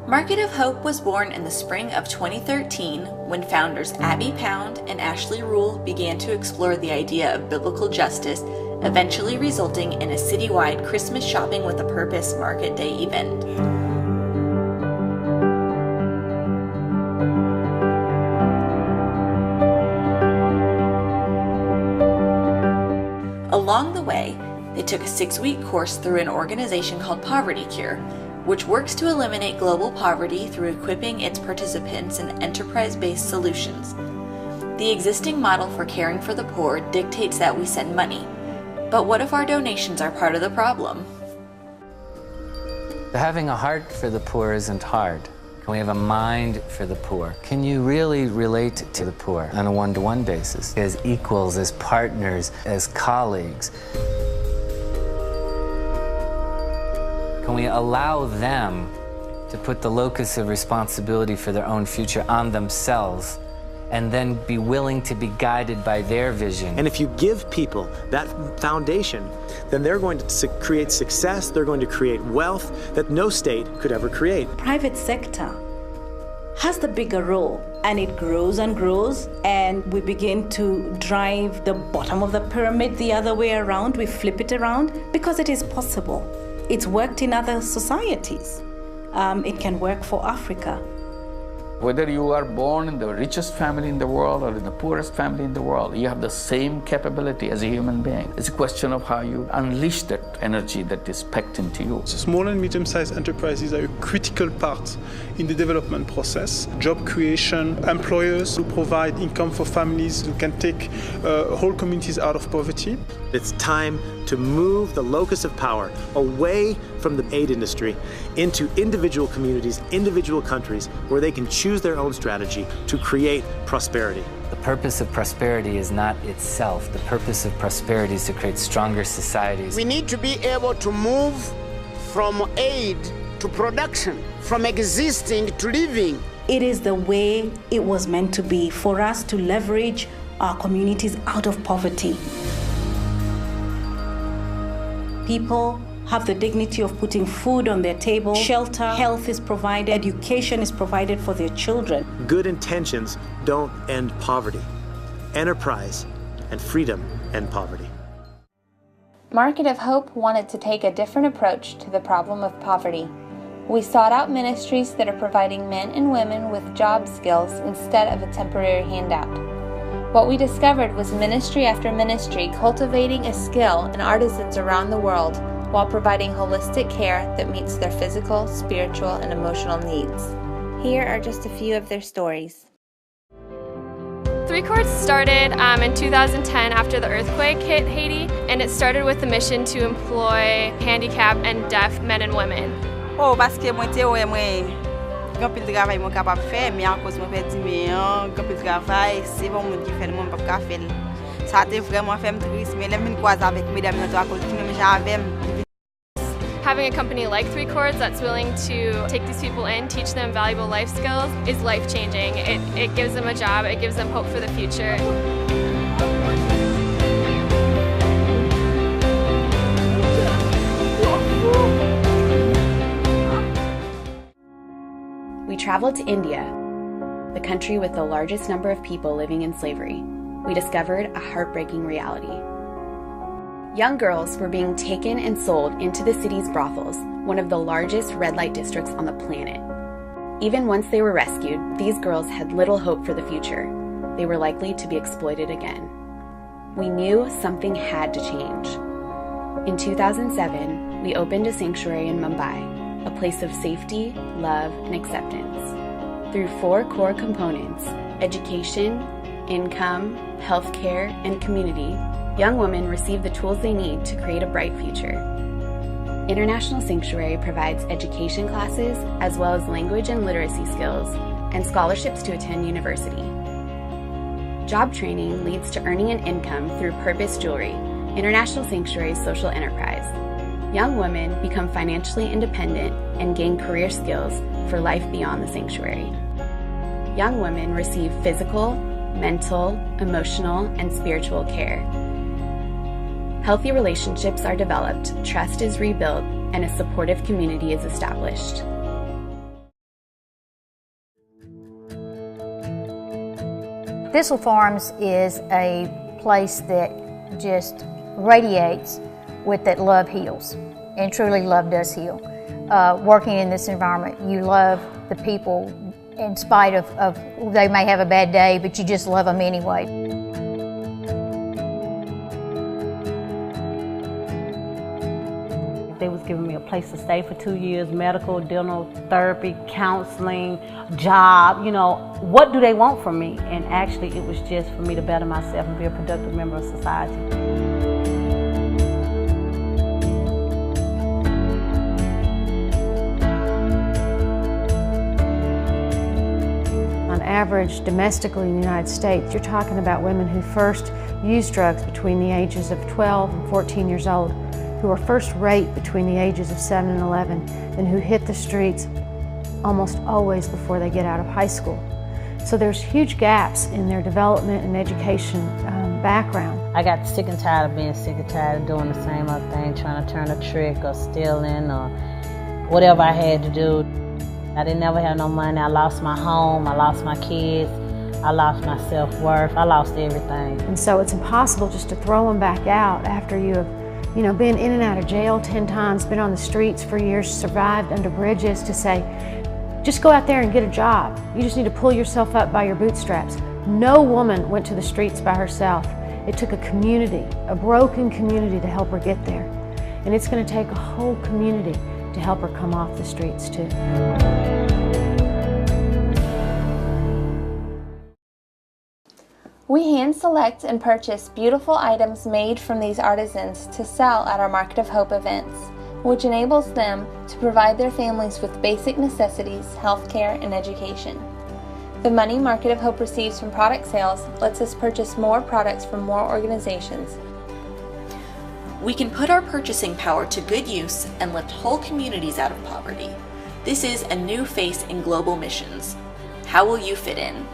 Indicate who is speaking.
Speaker 1: Market of Hope was born in the spring of 2013 when founders Abby Pound and Ashley Rule began to explore the idea of biblical justice, eventually resulting in a citywide Christmas Shopping with a Purpose Market Day event. Along the way, they took a 6-week course through an organization called Poverty Cure, which works to eliminate global poverty through equipping its participants in enterprise-based solutions. The existing model for caring for the poor dictates that we send money. But what if our donations are part of the problem?
Speaker 2: Having a heart for the poor isn't hard. Can we have a mind for the poor? Can you really relate to the poor on a one-to-one basis, as equals, as partners, as colleagues? Can we allow them to put the locus of responsibility for their own future on themselves and then be willing to be guided by their vision?
Speaker 3: And if you give people that foundation, then they're going to create success, they're going to create wealth that no state could ever create.
Speaker 4: Private sector has the bigger role, and it grows and grows, and we begin to drive the bottom of the pyramid the other way around. We flip it around because it is possible. It's worked in other societies. It can work for Africa.
Speaker 5: Whether you are born in the richest family in the world or in the poorest family in the world, you have the same capability as a human being. It's a question of how you unleash that energy that is packed into you.
Speaker 6: Small and medium-sized enterprises are a critical part in the development process. Job creation, employers who provide income for families who can take whole communities out of poverty.
Speaker 3: It's time to move the locus of power away from the aid industry into individual communities, individual countries, where they can choose their own strategy to create prosperity.
Speaker 2: The purpose of prosperity is not itself. The purpose of prosperity is to create stronger societies.
Speaker 7: We need to be able to move from aid to production, from existing to living.
Speaker 4: It is the way it was meant to be, for us to leverage our communities out of poverty. People have the dignity of putting food on their table, shelter, health is provided, education is provided for their children.
Speaker 3: Good intentions don't end poverty. Enterprise and freedom end poverty.
Speaker 8: Market of Hope wanted to take a different approach to the problem of poverty. We sought out ministries that are providing men and women with job skills instead of a temporary handout. What we discovered was ministry after ministry cultivating a skill in artisans around the world while providing holistic care that meets their physical, spiritual, and emotional needs. Here are just a few of their stories.
Speaker 9: Three Chords started in 2010 after the earthquake hit Haiti, and it started with the mission to employ handicapped and deaf men and women.
Speaker 10: Oh, parce que moi quand pile travail moi capable faire mais à cause moi perdu mais quand pile travail c'est bon monde qui fait moi pas faire ça a vraiment fait me triste mais les mine croise avec mesdames dans à cause qui même j'avais.
Speaker 9: Having a company like Three Chords that's willing to take these people in, teach them valuable life skills is life-changing. It gives them a job, it gives them hope for the future.
Speaker 11: We traveled to India, the country with the largest number of people living in slavery. We discovered a heartbreaking reality. Young girls were being taken and sold into the city's brothels, one of the largest red light districts on the planet. Even once they were rescued, these girls had little hope for the future. They were likely to be exploited again. We knew something had to change. In 2007, we opened a sanctuary in Mumbai, a place of safety, love, and acceptance. Through 4 core components, education, income, healthcare, and community, young women receive the tools they need to create a bright future. International Sanctuary provides education classes as well as language and literacy skills and scholarships to attend university. Job training leads to earning an income through Purpose Jewelry, International Sanctuary's social enterprise. Young women become financially independent and gain career skills for life beyond the sanctuary. Young women receive physical, mental, emotional, and spiritual care. Healthy relationships are developed, trust is rebuilt, and a supportive community is established.
Speaker 12: Thistle Farms is a place that just radiates with that love heals, and truly love does heal. Working in this environment, you love the people in spite of they may have a bad day, but you just love them anyway.
Speaker 13: They was giving me a place to stay for 2 years, medical, dental, therapy, counseling, job, you know, what do they want from me? And actually it was just for me to better myself and be a productive member of society.
Speaker 14: On average, domestically in the United States, you're talking about women who first used drugs between the ages of 12 and 14 years old, who were first raped between the ages of 7 and 11, and who hit the streets almost always before they get out of high school. So there's huge gaps in their development and education background.
Speaker 13: I got sick and tired of being sick and tired of doing the same old thing, trying to turn a trick or stealing or whatever I had to do. I didn't never have no money. I lost my home, I lost my kids, I lost my self-worth, I lost everything.
Speaker 14: And so it's impossible just to throw them back out after you have, you know, been in and out of jail 10 times, been on the streets for years, survived under bridges, to say, just go out there and get a job. You just need to pull yourself up by your bootstraps. No woman went to the streets by herself. It took a community, a broken community, to help her get there. And it's going to take a whole community to help her come off the streets too.
Speaker 8: We hand select and purchase beautiful items made from these artisans to sell at our Market of Hope events, which enables them to provide their families with basic necessities, healthcare, and education. The money Market of Hope receives from product sales lets us purchase more products from more organizations.
Speaker 1: We can put our purchasing power to good use and lift whole communities out of poverty. This is a new face in global missions. How will you fit in?